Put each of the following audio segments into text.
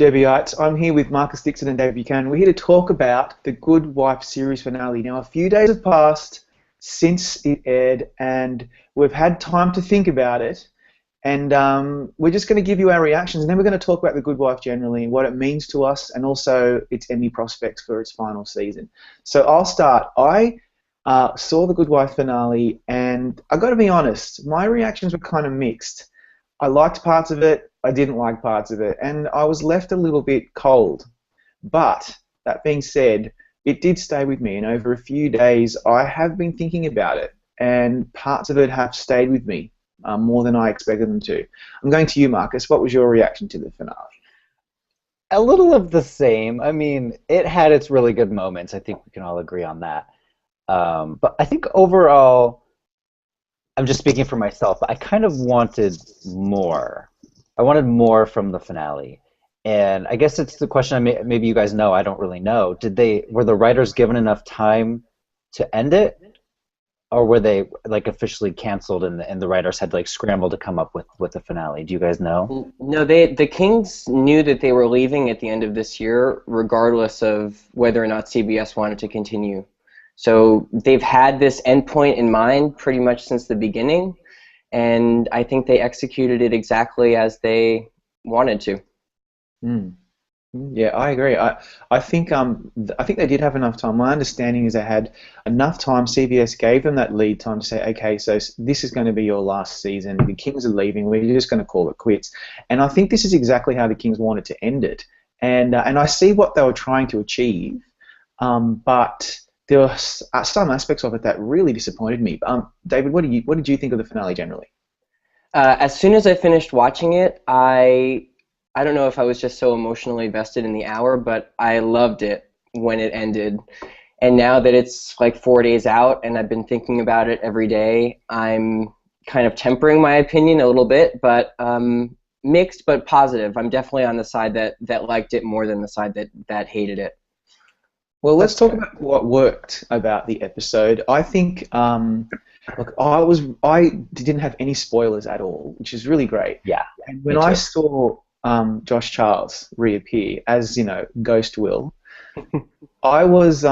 Debbyites. I'm here with Marcus Dixon and David Buchanan. We're here to talk about the Good Wife series finale. Now, a few days have passed since it aired, and we've had time to think about it. And we're just going to give you our reactions, and then we're going to talk about the Good Wife generally, what it means to us, and also its Emmy prospects for its final season. So I'll start. I saw the Good Wife finale, and I got to be honest, my reactions were kind of mixed. I liked parts of it, I didn't like parts of it, and I was left a little bit cold. But that being said, it did stay with me, and over a few days I have been thinking about it, and parts of it have stayed with me more than I expected them to. I'm going to you, Marcus. What was your reaction to the finale? A little of the same. I mean, it had its really good moments. I think we can all agree on that. But I think overall, I'm just speaking for myself, but I kind of wanted more. I wanted more from the finale. And I guess it's the question maybe you guys know, I don't really know. Were the writers given enough time to end it? Or were they like officially canceled and the writers had to like scramble to come up with the finale? Do you guys know? No, the Kings knew that they were leaving at the end of this year, regardless of whether or not CBS wanted to continue. So they've had this endpoint in mind pretty much since the beginning, and I think they executed it exactly as they wanted to. Mm. Yeah, I agree. I think they did have enough time. My understanding is they had enough time. CBS gave them that lead time to say, okay, so this is going to be your last season. The Kings are leaving. We're just going to call it quits. And I think this is exactly how the Kings wanted to end it. And I see what they were trying to achieve, but there were some aspects of it that really disappointed me. David, what did you think of the finale generally? As soon as I finished watching it, I don't know if I was just so emotionally invested in the hour, but I loved it when it ended. And now that it's like 4 days out and I've been thinking about it every day, I'm kind of tempering my opinion a little bit, but mixed but positive. I'm definitely on the side that liked it more than the side that hated it. Well, let's talk about what worked about the episode. I think, look, I didn't have any spoilers at all, which is really great. Yeah. And when I saw Josh Charles reappear as, Ghost Will, I loved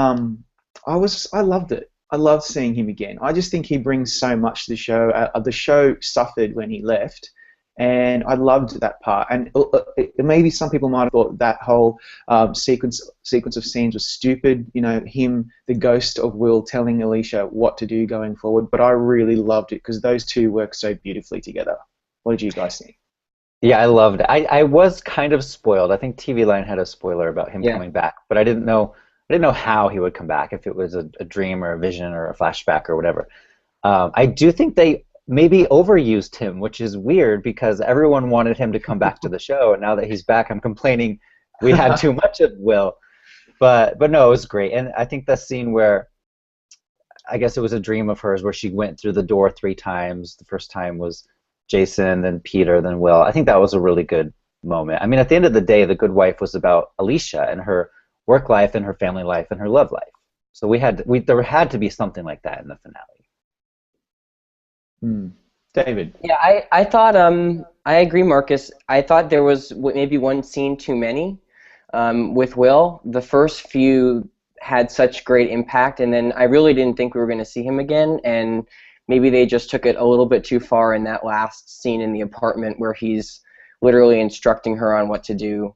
it. I loved seeing him again. I just think he brings so much to the show. The show suffered when he left, and I loved that part. And maybe some people might have thought that whole sequence of scenes was stupid. Him, the ghost of Will, telling Alicia what to do going forward. But I really loved it because those two work so beautifully together. What did you guys think? Yeah, I loved it. I was kind of spoiled. I think TV Line had a spoiler about him coming back, but I didn't know how he would come back, if it was a dream or a vision or a flashback or whatever. I do think they maybe overused him, which is weird because everyone wanted him to come back to the show, and now that he's back, I'm complaining we had too much of Will. But no, it was great. And I think the scene where I guess it was a dream of hers where she went through the door 3 times. The first time was Jason, then Peter, then Will. I think that was a really good moment. I mean, at the end of the day, The Good Wife was about Alicia and her work life and her family life and her love life. So there had to be something like that in the finale. David. Yeah, I thought I agree, Marcus. I thought there was maybe one scene too many with Will. The first few had such great impact, and then I really didn't think we were going to see him again, and maybe they just took it a little bit too far in that last scene in the apartment where he's literally instructing her on what to do.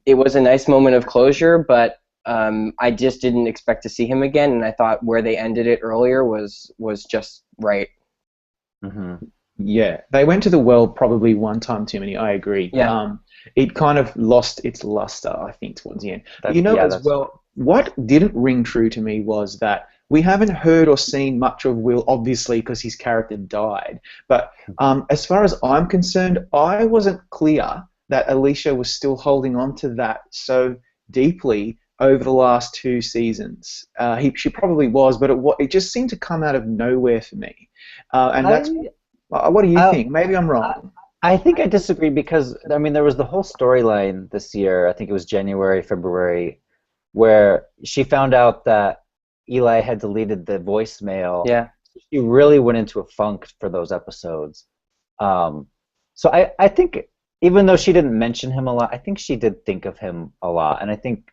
It was a nice moment of closure, but I just didn't expect to see him again, and I thought where they ended it earlier was just right. Mm-hmm. Yeah, they went to the well probably one time too many. I agree. Yeah. It kind of lost its luster, I think, towards the end. As well, what didn't ring true to me was that we haven't heard or seen much of Will, obviously, because his character died. But as far as I'm concerned, I wasn't clear that Alicia was still holding on to that so deeply over the last 2 seasons. She probably was, but it just seemed to come out of nowhere for me. And that's what do you think? Maybe I'm wrong. I think I disagree because, I mean, there was the whole storyline this year, I think it was January, February, where she found out that Eli had deleted the voicemail. Yeah. She really went into a funk for those episodes. So I think even though she didn't mention him a lot, I think she did think of him a lot, and I think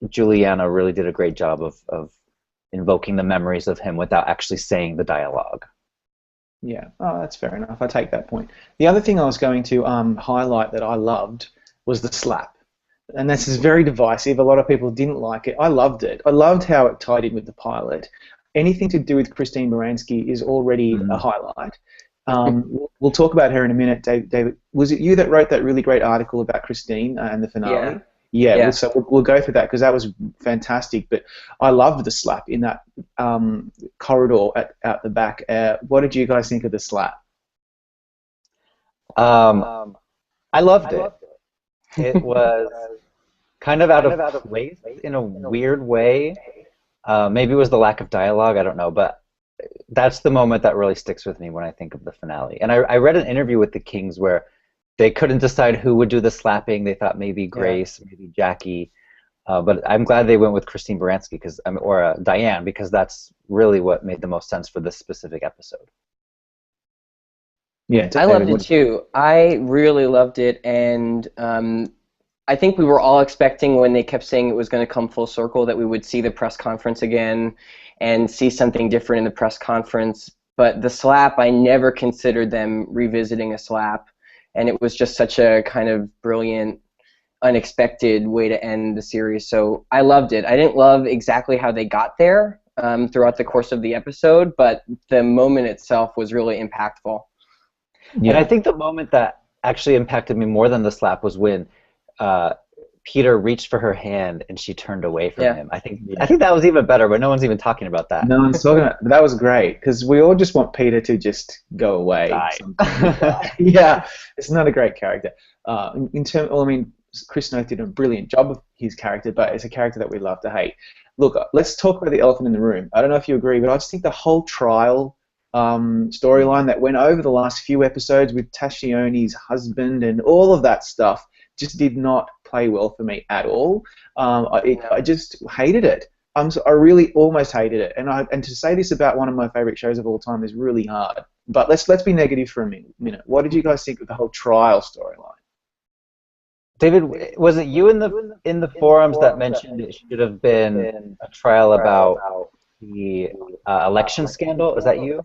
Juliana really did a great job of invoking the memories of him without actually saying the dialogue. Yeah, oh, that's fair enough. I take that point. The other thing I was going to highlight that I loved was the slap. And this is very divisive. A lot of people didn't like it. I loved it. I loved how it tied in with the pilot. Anything to do with Christine Baranski is already a highlight. We'll talk about her in a minute. David, was it you that wrote that really great article about Christine and the finale? Yeah. So we'll go through that because that was fantastic. But I loved the slap in that corridor out the back. What did you guys think of the slap? I loved it. It was kind of out of place in a weird way. Maybe it was the lack of dialogue, I don't know, but that's the moment that really sticks with me when I think of the finale. And I read an interview with the Kings where they couldn't decide who would do the slapping. They thought maybe Grace, maybe Jackie, but I'm glad they went with Christine Baranski or Diane, because that's really what made the most sense for this specific episode. Yeah, I loved it too. I really loved it, and I think we were all expecting when they kept saying it was going to come full circle that we would see the press conference again and see something different in the press conference. But the slap, I never considered them revisiting a slap, and it was just such a kind of brilliant, unexpected way to end the series. So I loved it. I didn't love exactly how they got there throughout the course of the episode, but the moment itself was really impactful. Yeah. And I think the moment that actually impacted me more than the slap was when Peter reached for her hand and she turned away from him. I think that was even better, but no one's even talking about that. No one's talking about that. Was great because we all just want Peter to just go away. Yeah, it's not a great character. Chris Noth did a brilliant job of his character, but it's a character that we love to hate. Look, let's talk about the elephant in the room. I don't know if you agree, but I just think the whole trial storyline that went over the last few episodes with Tashioni's husband and all of that stuff just did not play well for me at all. I just hated it. I really almost hated it. And to say this about one of my favorite shows of all time is really hard. But let's be negative for a minute. What did you guys think of the whole trial storyline? David, was it you in the forums that mentioned it should have been a trial about the election scandal? Is that you?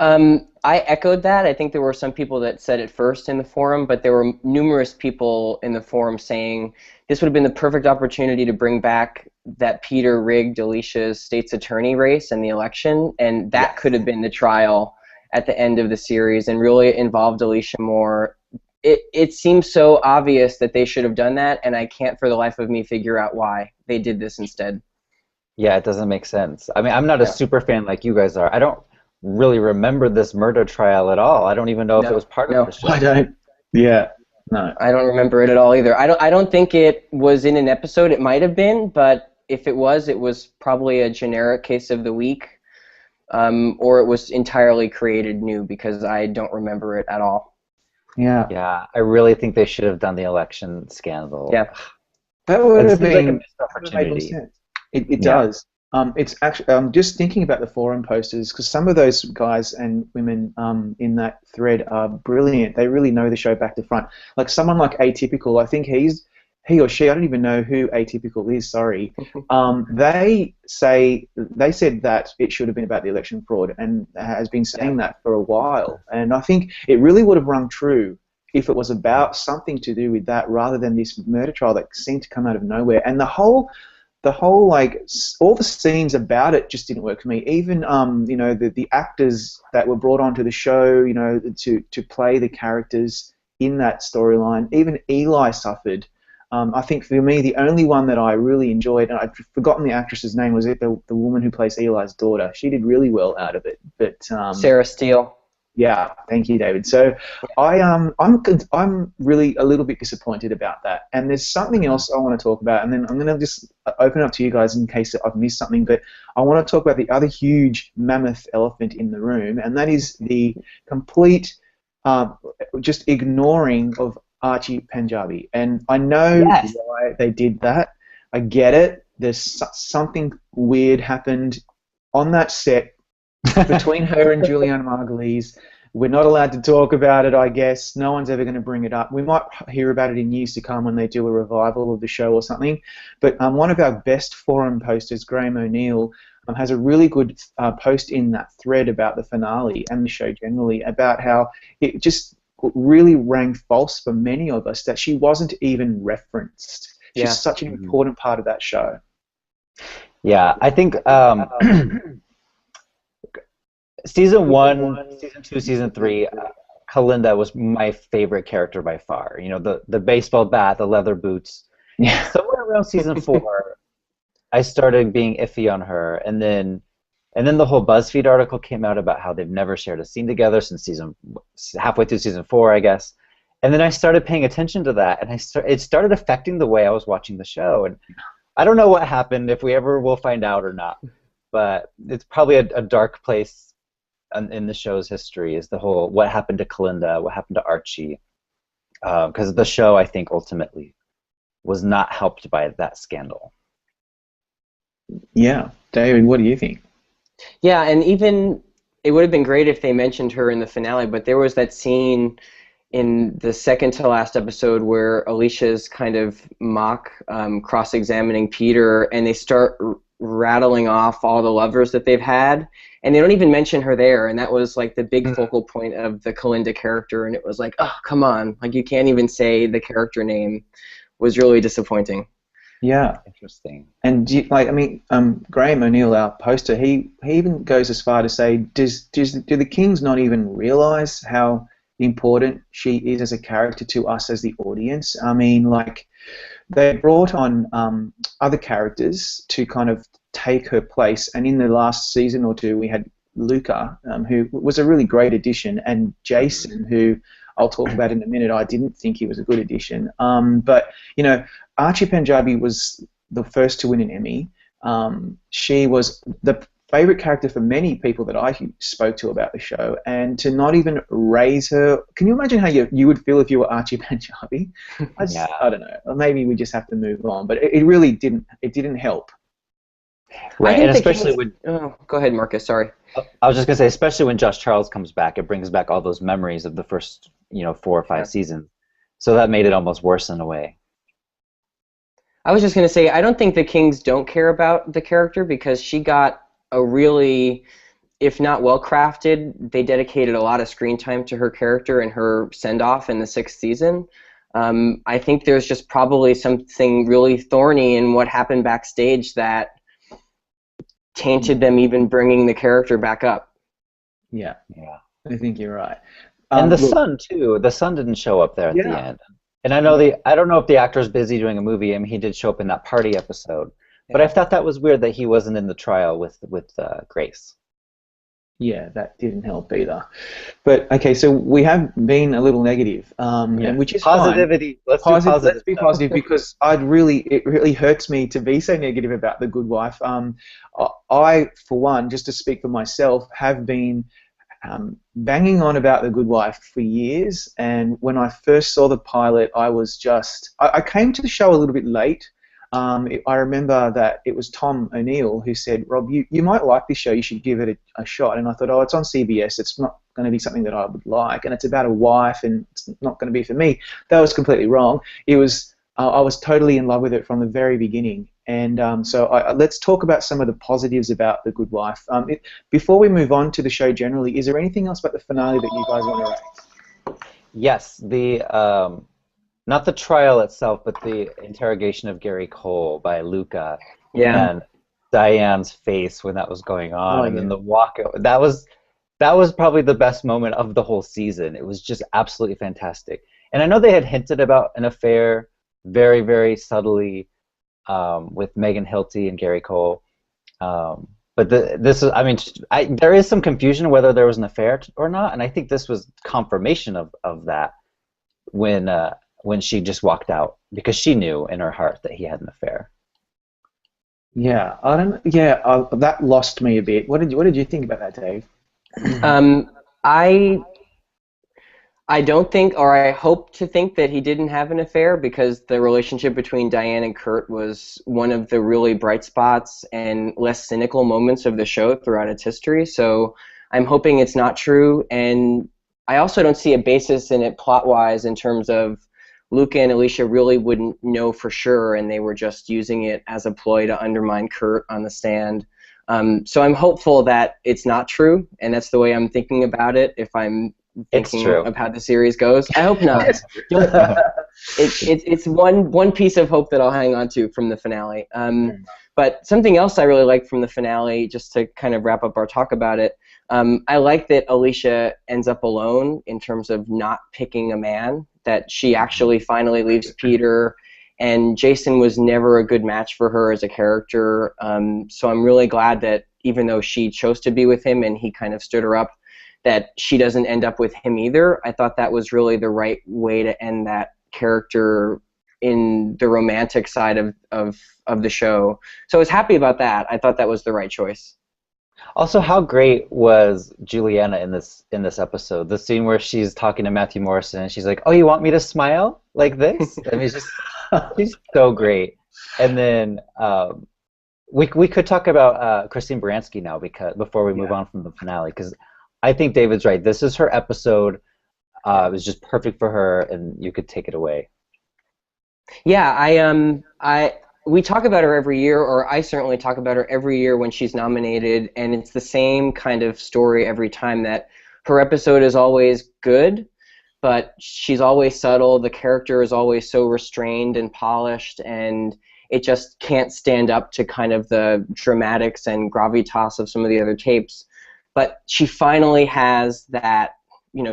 I echoed that. I think there were some people that said it first in the forum, but there were numerous people in the forum saying this would have been the perfect opportunity to bring back that Peter rigged Alicia's state's attorney race and the election, and that could have been the trial at the end of the series and really involved Alicia more. It seems so obvious that they should have done that, and I can't for the life of me figure out why they did this instead. Yeah, it doesn't make sense. I mean, I'm not a super fan like you guys are. I don't really remember this murder trial at all. I don't even know if it was part of the show. I don't. Yeah. No. I don't remember it at all either. I don't think it was in an episode. It might have been, but if it was probably a generic case of the week, or it was entirely created new because I don't remember it at all. Yeah. Yeah, I really think they should have done the election scandal. Yeah. That would have been like a missed opportunity. It does. It's actually I'm just thinking about the forum posters because some of those guys and women in that thread are brilliant. They really know the show back to front. Like someone like Atypical, I think he or she, I don't even know who Atypical is. Sorry. They said that it should have been about the election fraud and has been saying that for a while. And I think it really would have rung true if it was about something to do with that rather than this murder trial that seemed to come out of nowhere. And the whole like all the scenes about it just didn't work for me. Even the actors that were brought onto the show, to play the characters in that storyline. Even Eli suffered. I think for me the only one that I really enjoyed, and I'd forgotten the actress's name, was the woman who plays Eli's daughter. She did really well out of it. But Sarah Steele. Yeah, thank you, David. So I'm really a little bit disappointed about that. And there's something else I want to talk about, and then I'm going to just open up to you guys in case I've missed something. But I want to talk about the other huge mammoth elephant in the room, and that is the complete just ignoring of Archie Panjabi. And I know why they did that. I get it. There's something weird happened on that set between her and Juliana Margulies. we're not allowed to talk about it, I guess. No one's ever going to bring it up. We might hear about it in years to come when they do a revival of the show or something. But one of our best forum posters, Graham O'Neill, has a really good post in that thread about the finale and the show generally, about how it just really rang false for many of us that she wasn't even referenced. She's such an important part of that show. Yeah, I think season 1, season 2, season 3, Kalinda was my favorite character by far. You know, the baseball bat, the leather boots. Yeah. Somewhere around season 4, I started being iffy on her, and then the whole BuzzFeed article came out about how they've never shared a scene together since halfway through season 4, I guess. And then I started paying attention to that, and it started affecting the way I was watching the show. And I don't know what happened, if we ever will find out or not, but it's probably a dark place in the show's history, is the whole what happened to Kalinda, what happened to Archie, because the show, I think, ultimately was not helped by that scandal. Yeah. David, what do you think? Yeah, and even it would have been great if they mentioned her in the finale, but there was that scene in the second to last episode where Alicia's kind of mock cross-examining Peter, and they start rattling off all the lovers that they've had, and they don't even mention her there, and that was like the big focal point of the Kalinda character, and it was like, oh, come on, like you can't even say the character name. Was really disappointing. Yeah, interesting. And Graham O'Neill, our poster, he even goes as far to say, do the Kings not even realize how important she is as a character to us as the audience? I mean, like, they brought on other characters to kind of take her place, and in the last season or two, we had Luca, who was a really great addition, and Jason, who I'll talk about in a minute. I didn't think he was a good addition. But, you know, Archie Panjabi was the first to win an Emmy. She was the favorite character for many people that I spoke to about the show, and to not even raise her. Can you imagine how you would feel if you were Archie Panjabi? I don't know. Maybe we just have to move on. But it really didn't. It didn't help. Right, and especially when. Oh, go ahead, Marcus. Sorry. I was just gonna say, especially when Josh Charles comes back, it brings back all those memories of the first, 4 or 5 seasons. So that made it almost worse in a way. I was just gonna say, I don't think the Kings don't care about the character, because she got a really, if not well crafted, they dedicated a lot of screen time to her character and her send off in the 6th season. I think there's just probably something really thorny in what happened backstage that tainted them even bringing the character back up. Yeah, I think you're right. And the son too. The son didn't show up there at the end. And I don't know if the actor's busy doing a movie. I mean, he did show up in that party episode, but I thought that was weird that he wasn't in the trial with Grace. Yeah, that didn't help either. But okay, so we have been a little negative, and which is positivity. Fine. Let's be positive, because it really hurts me to be so negative about The Good Wife. I, for one, just to speak for myself, have been banging on about The Good Wife for years, and when I first saw the pilot, I came to the show a little bit late. I remember that it was Tom O'Neill who said, Rob, you might like this show, you should give it a shot. And I thought, it's on CBS, it's not going to be something that I would like, and it's about a wife, and it's not going to be for me. That was completely wrong. I was totally in love with it from the very beginning. And let's talk about some of the positives about The Good Wife. Before we move on to the show generally, is there anything else about the finale that you guys want to raise? Yes, not the trial itself, but the interrogation of Gary Cole by Luca. Yeah. And Diane's face when that was going on, and then the walkout. That was probably the best moment of the whole season. It was just absolutely fantastic. And I know they had hinted about an affair very, very subtly with Megan Hilty and Gary Cole. But there is some confusion whether there was an affair or not, and I think this was confirmation of that when she just walked out, because she knew in her heart that he had an affair. Yeah, that lost me a bit. What did you think about that, Dave? I don't think, or I hope to think, that he didn't have an affair, because the relationship between Diane and Kurt was one of the really bright spots and less cynical moments of the show throughout its history. So I'm hoping it's not true, and I also don't see a basis in it plot-wise in terms of Luca and Alicia really wouldn't know for sure, and they were just using it as a ploy to undermine Kurt on the stand. So I'm hopeful that it's not true, and that's the way I'm thinking about it if I'm thinking of how the series goes. I hope not. It's one piece of hope that I'll hang on to from the finale. But something else I really like from the finale, just to kind of wrap up our talk about it, I like that Alicia ends up alone in terms of not picking a man, that she actually finally leaves Peter, and Jason was never a good match for her as a character. So I'm really glad that even though she chose to be with him and he kind of stood her up, that she doesn't end up with him either. I thought that was really the right way to end that character in the romantic side of the show. So I was happy about that. I thought that was the right choice. Also, how great was Juliana in this episode? The scene where she's talking to Matthew Morrison and she's like, "Oh, you want me to smile like this?" I mean, she's so great. And then we could talk about Christine Baranski now before we move on from the finale, because I think David's right. This is her episode. It was just perfect for her, and you could take it away. Yeah, we talk about her every year, or I certainly talk about her every year when she's nominated, and it's the same kind of story every time, that her episode is always good, but she's always subtle. The character is always so restrained and polished, and it just can't stand up to kind of the dramatics and gravitas of some of the other tapes. But she finally has that,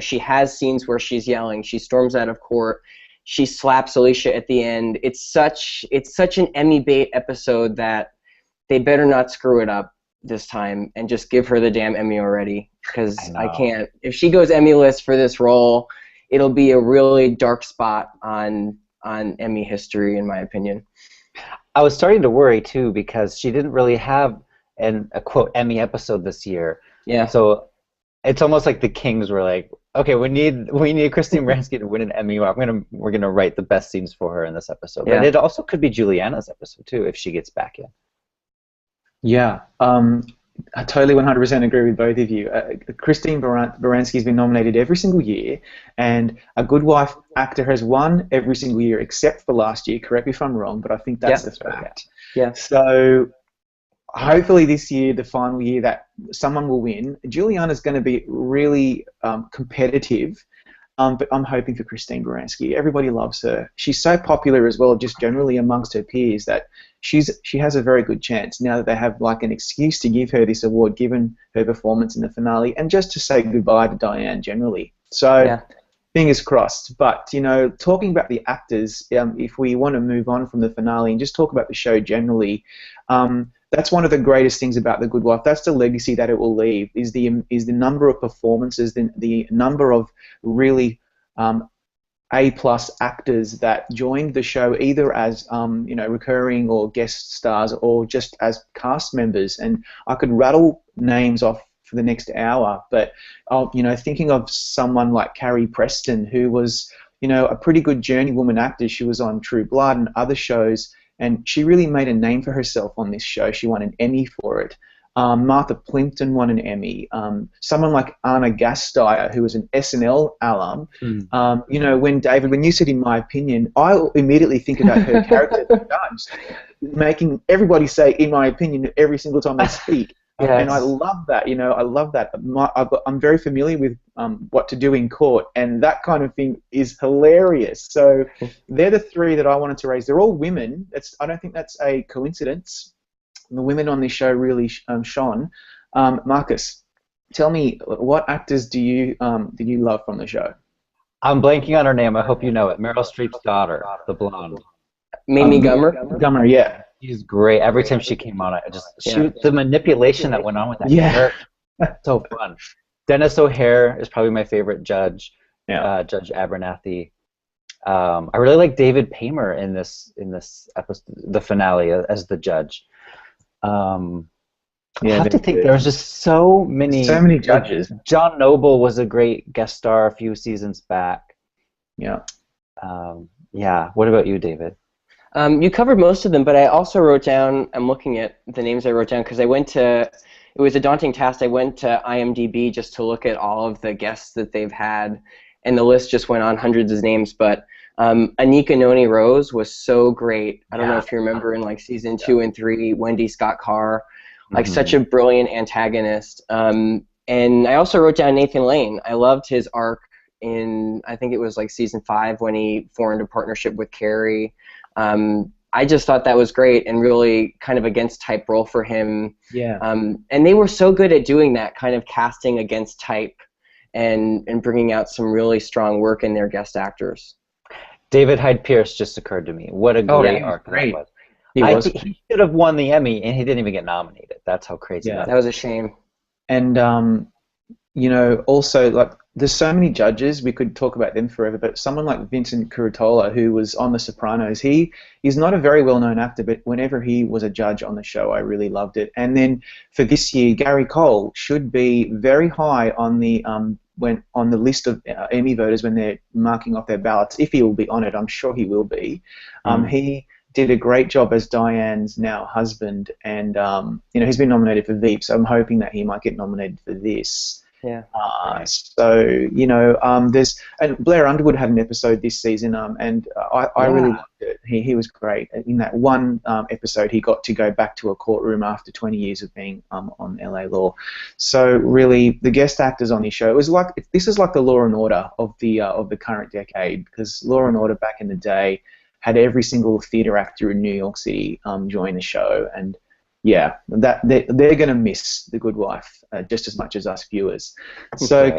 she has scenes where she's yelling, she storms out of court, she slaps Alicia at the end. It's such an Emmy bait episode that they better not screw it up this time and just give her the damn Emmy already, because I can't. If she goes Emmy-less for this role, it'll be a really dark spot on Emmy history, in my opinion. I was starting to worry too, because she didn't really have a quote Emmy episode this year. Yeah. So it's almost like the Kings were like, okay, we need Christine Baranski to win an Emmy. We're gonna write the best scenes for her in this episode. But it also could be Juliana's episode too if she gets back in. Yeah, I totally 100% agree with both of you. Christine Baranski's been nominated every single year, and A Good Wife actor has won every single year except for last year. Correct me if I'm wrong, but I think that's the fact. Yeah. So hopefully this year, the final year, that someone will win. Juliana's going to be really competitive, but I'm hoping for Christine Baranski. Everybody loves her. She's so popular as well, just generally amongst her peers, that she has a very good chance now that they have like an excuse to give her this award, given her performance in the finale, and just to say goodbye to Diane generally. So fingers crossed. But talking about the actors, if we want to move on from the finale and just talk about the show generally, that's one of the greatest things about The Good Wife. That's the legacy that it will leave, is the number of performances, the number of really A-plus actors that joined the show, either as recurring or guest stars, or just as cast members. And I could rattle names off for the next hour, but thinking of someone like Carrie Preston, who was a pretty good journeywoman actor. She was on True Blood and other shows, and she really made a name for herself on this show. She won an Emmy for it. Martha Plimpton won an Emmy. Someone like Anna Gasteyer, who was an SNL alum. When you said, in my opinion, I immediately think about her character, the judge, making everybody say, in my opinion, every single time they speak. Yes. And I love that. I love that. I'm very familiar with What to Do in Court, and that kind of thing is hilarious. So they're the three that I wanted to raise. They're all women. I don't think that's a coincidence. The women on this show really shone. Marcus, tell me, what actors did you love from the show? I'm blanking on her name. I hope you know it. Meryl Streep's daughter, the blonde. Mamie Gummer? Gummer, yeah. She's great. Every time she came on, the manipulation that went on with that character, so fun. Dennis O'Hare is probably my favorite judge. Judge Abernathy. I really like David Paymer in this episode, the finale, as the judge. I have to think. There was just so many judges. John Noble was a great guest star a few seasons back. Yeah. What about you, David? You covered most of them, but I also wrote down, I'm looking at the names I wrote down because I went to it was a daunting task. I went to IMDb just to look at all of the guests that they've had, and the list just went on, hundreds of names. But Anika Noni Rose was so great. I don't know if you remember in like season 2 and 3, Wendy Scott Carr, like such a brilliant antagonist. And I also wrote down Nathan Lane. I loved his arc in, I think it was like season 5 when he formed a partnership with Carrie. I just thought that was great and really kind of against type role for him. Yeah. And they were so good at doing that, kind of casting against type and bringing out some really strong work in their guest actors. David Hyde Pierce just occurred to me. What a great arc that was. He should have won the Emmy, and he didn't even get nominated. That's how crazy that was a shame. And you know, also, like, there's so many judges, we could talk about them forever, but someone like Vincent Curatola, who was on The Sopranos, he's not a very well-known actor, but whenever he was a judge on the show, I really loved it. And then for this year, Gary Cole should be very high on the on the list of Emmy voters when they're marking off their ballots. If he will be on it, I'm sure he will be. He did a great job as Diane's now husband, and you know, he's been nominated for Veep, so I'm hoping that he might get nominated for this. Yeah. So, you know, and Blair Underwood had an episode this season, and I really loved it. He was great. In that one episode, he got to go back to a courtroom after 20 years of being on LA Law. So really, the guest actors on this show, this is like the Law and Order of the current decade, because Law and Order back in the day had every single theater actor in New York City join the show, and yeah, that they're going to miss The Good Wife just as much as us viewers. So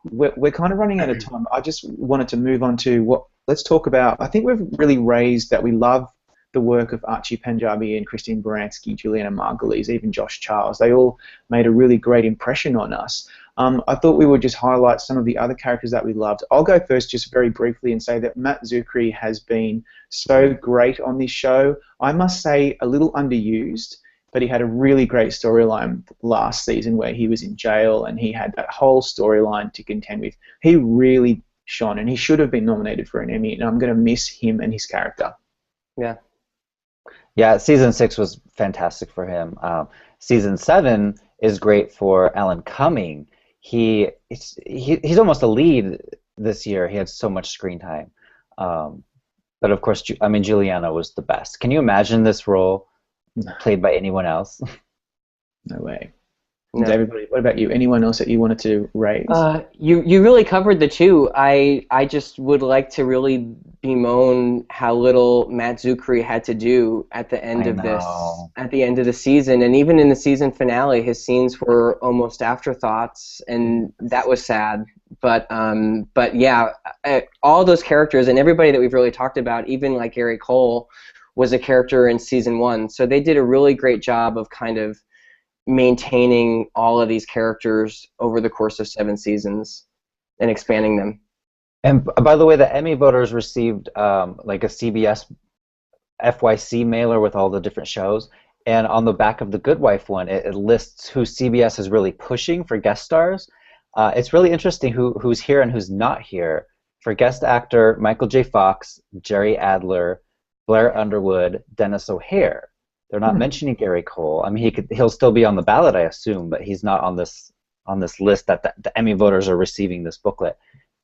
we're kind of running out of time. I just wanted to move on to let's talk about. I think we've really raised that we love the work of Archie Panjabi and Christine Baranski, Juliana Margulies, even Josh Charles. They all made a really great impression on us. I thought we would just highlight some of the other characters that we loved. I'll go first just very briefly and say that Matt Zuckery has been so great on this show. I must say a little underused, but he had a really great storyline last season where he was in jail and he had that whole storyline to contend with. He really shone, and he should have been nominated for an Emmy, and I'm going to miss him and his character. Yeah, season 6 was fantastic for him. Season 7 is great for Alan Cumming. He's almost a lead this year. He had so much screen time. But of course, Juliana was the best. Can you imagine this role played by anyone else? No way. No. David, what about you? Anyone else that you wanted to raise? You really covered the two. I just would like to really bemoan how little Matt Zuckery had to do at the end of the season, and even in the season finale, his scenes were almost afterthoughts, and that was sad. But yeah, all those characters and everybody that we've really talked about, even like Gary Cole, was a character in season 1. So they did a really great job of kind of maintaining all of these characters over the course of 7 seasons and expanding them. And by the way, the Emmy voters received like a CBS FYC mailer with all the different shows, and on the back of the Good Wife one, it lists who CBS is really pushing for guest stars. It's really interesting who's here and who's not here. For guest actor, Michael J. Fox, Jerry Adler, Blair Underwood, Dennis O'Hare. They're not mentioning Gary Cole. I mean, he'll still be on the ballot, I assume, but he's not on this list that the Emmy voters are receiving this booklet.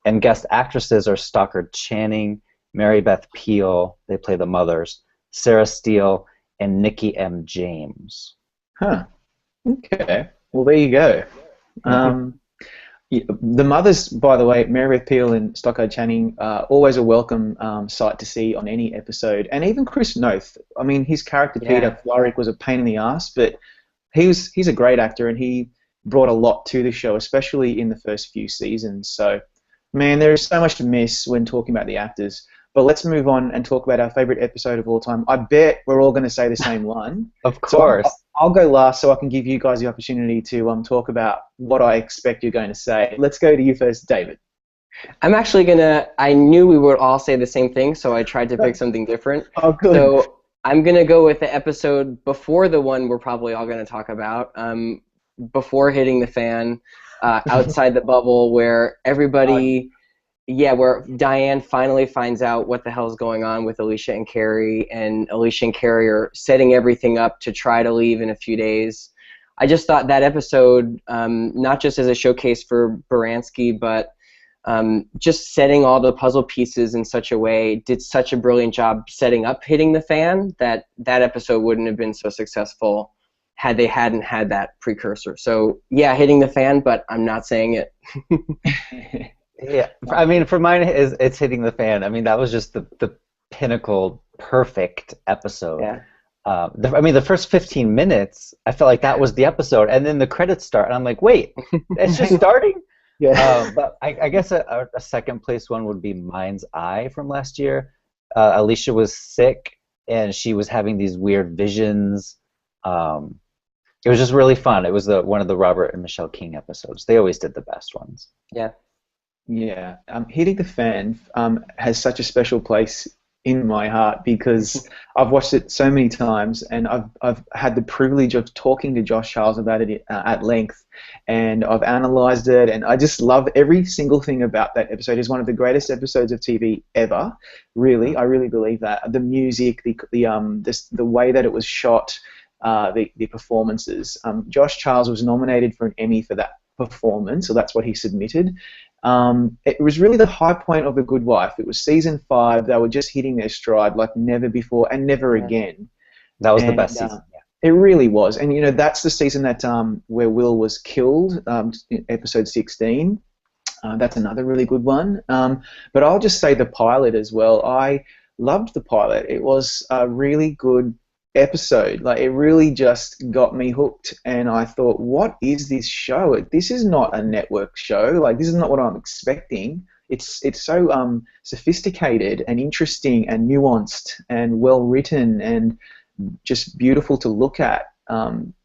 And guest actresses are Stockard Channing, Mary Beth Peil, they play the mothers, Sarah Steele, and Nikki M. James. Huh. Okay. Well, there you go. The mothers, by the way, Mary Beth Peil and Stockard Channing, always a welcome sight to see on any episode. And even Chris Noth. I mean, his character Peter Florrick was a pain in the ass, but he's a great actor, and he brought a lot to the show, especially in the first few seasons. So, man, there is so much to miss when talking about the actors. But let's move on and talk about our favorite episode of all time. I bet we're all going to say the same one. Of course. So I'll go last so I can give you guys the opportunity to talk about what I expect you're going to say. Let's go to you first, David. I'm actually going to... I knew we would all say the same thing, so I tried to pick something different. Oh, good. So I'm going to go with the episode before the one we're probably all going to talk about, before hitting the fan, outside the bubble, where everybody... Yeah, where Diane finally finds out what the hell's going on with Alicia and Carrie, and Alicia and Carrie are setting everything up to try to leave in a few days. I just thought that episode, not just as a showcase for Baranski, but just setting all the puzzle pieces in such a way, did such a brilliant job setting up Hitting the Fan that that episode wouldn't have been so successful had they hadn't had that precursor. So yeah, Hitting the Fan, but I'm not saying it. Yeah, I mean, for mine, it's Hitting the Fan. I mean, that was just the pinnacle, perfect episode. Yeah. I mean, the first 15 minutes, I felt like that was the episode, and then the credits start, and I'm like, wait, it's just starting? Yeah. But I guess a second place one would be Mind's Eye from last year. Alicia was sick, and she was having these weird visions. It was just really fun. It was one of the Robert and Michelle King episodes. They always did the best ones. Yeah. Yeah, Hitting the Fan has such a special place in my heart because I've watched it so many times, and I've had the privilege of talking to Josh Charles about it at length, and I've analysed it, and I just love every single thing about that episode. It's one of the greatest episodes of TV ever. Really, I really believe that. The music, the way that it was shot, the performances. Josh Charles was nominated for an Emmy for that performance, so that's what he submitted. It was really the high point of The Good Wife. It was season 5. They were just hitting their stride like never before and never again. That was the best season. It really was. And, you know, that's the season that where Will was killed, episode 16. That's another really good one. But I'll just say the pilot as well. I loved the pilot. It was a really good episode. Like, it really just got me hooked, and I thought, what is this show? This is not a network show. Like, this is not what I'm expecting. It's so sophisticated and interesting and nuanced and well written and just beautiful to look at.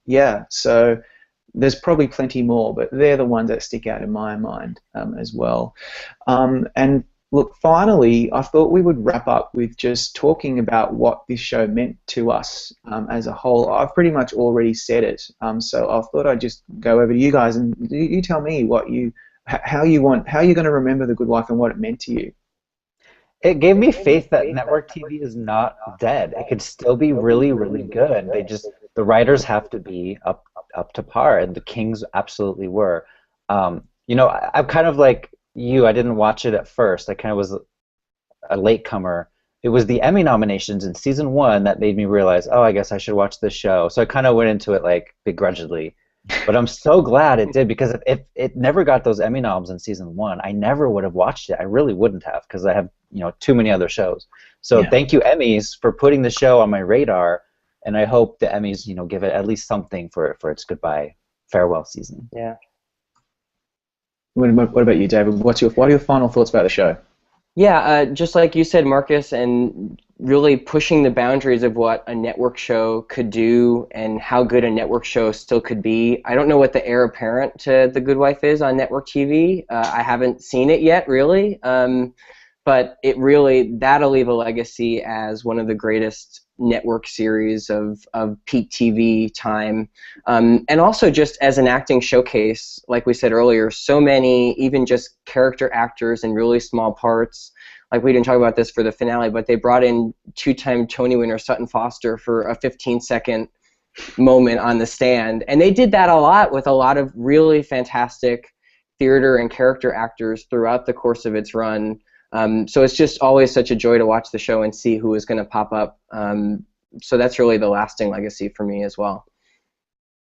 Yeah, so there's probably plenty more, but they're the ones that stick out in my mind as well. And look, finally, I thought we would wrap up with just talking about what this show meant to us as a whole. I've pretty much already said it, so I thought I'd just go over to you guys and you tell me how you're going to remember The Good Wife and what it meant to you. It gave me faith that network TV is not dead. It could still be really, really good. The writers have to be up to par, and the Kings absolutely were. You know, I'm kind of like you. I didn't watch it at first. I kind of was a latecomer. It was the Emmy nominations in season 1 that made me realize, oh, I guess I should watch this show. So I kind of went into it like begrudgingly. But I'm so glad it did, because if it never got those Emmy noms in season 1, I never would have watched it. I really wouldn't have, because I have, you know, too many other shows. So thank you, Emmys, for putting the show on my radar, and I hope the Emmys, you know, give it at least something for its goodbye farewell season. Yeah. What about you, David? What are your final thoughts about the show? Yeah, just like you said, Marcus, and really pushing the boundaries of what a network show could do and how good a network show still could be. I don't know what the heir apparent to The Good Wife is on network TV. I haven't seen it yet, really, but that'll leave a legacy as one of the greatest network series of peak TV time, and also just as an acting showcase. Like we said earlier, so many even just character actors in really small parts. Like, we didn't talk about this for the finale, but they brought in 2-time Tony winner Sutton Foster for a 15-second moment on the stand, and they did that a lot with a lot of really fantastic theater and character actors throughout the course of its run. So it's just always such a joy to watch the show and see who is going to pop up. So that's really the lasting legacy for me as well.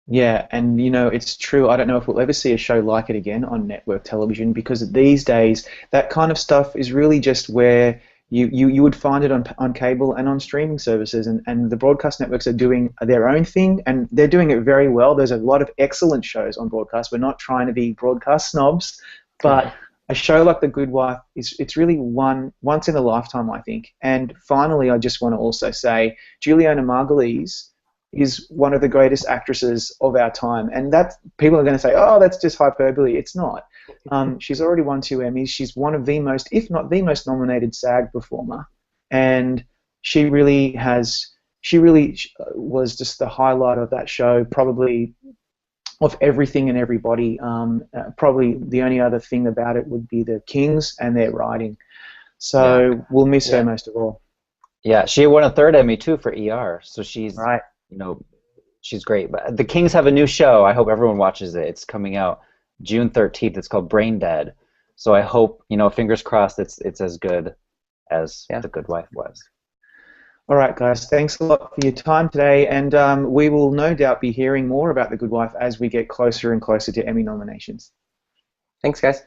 Yeah, and you know, it's true. I don't know if we'll ever see a show like it again on network television, because these days that kind of stuff is really just where you would find it on cable and on streaming services, and the broadcast networks are doing their own thing, and they're doing it very well. There's a lot of excellent shows on broadcast. We're not trying to be broadcast snobs, but a show like The Good Wife it's really once in a lifetime, I think. And finally, I just want to also say Juliana Margulies is one of the greatest actresses of our time, and that people are going to say, oh, that's just hyperbole. It's not. She's already won 2 Emmys. She's one of the most, if not the most, nominated SAG performer, and she really was just the highlight of that show, probably of everything and everybody. Probably the only other thing about it would be the Kings and their writing. So we'll miss her most of all. Yeah, she won a 3rd Emmy too for ER. So she's, you know, she's great. But the Kings have a new show. I hope everyone watches it. It's coming out June 13th. It's called Brain Dead. So I hope, fingers crossed, it's as good as The Good Wife was. All right, guys. Thanks a lot for your time today, and we will no doubt be hearing more about The Good Wife as we get closer and closer to Emmy nominations. Thanks, guys.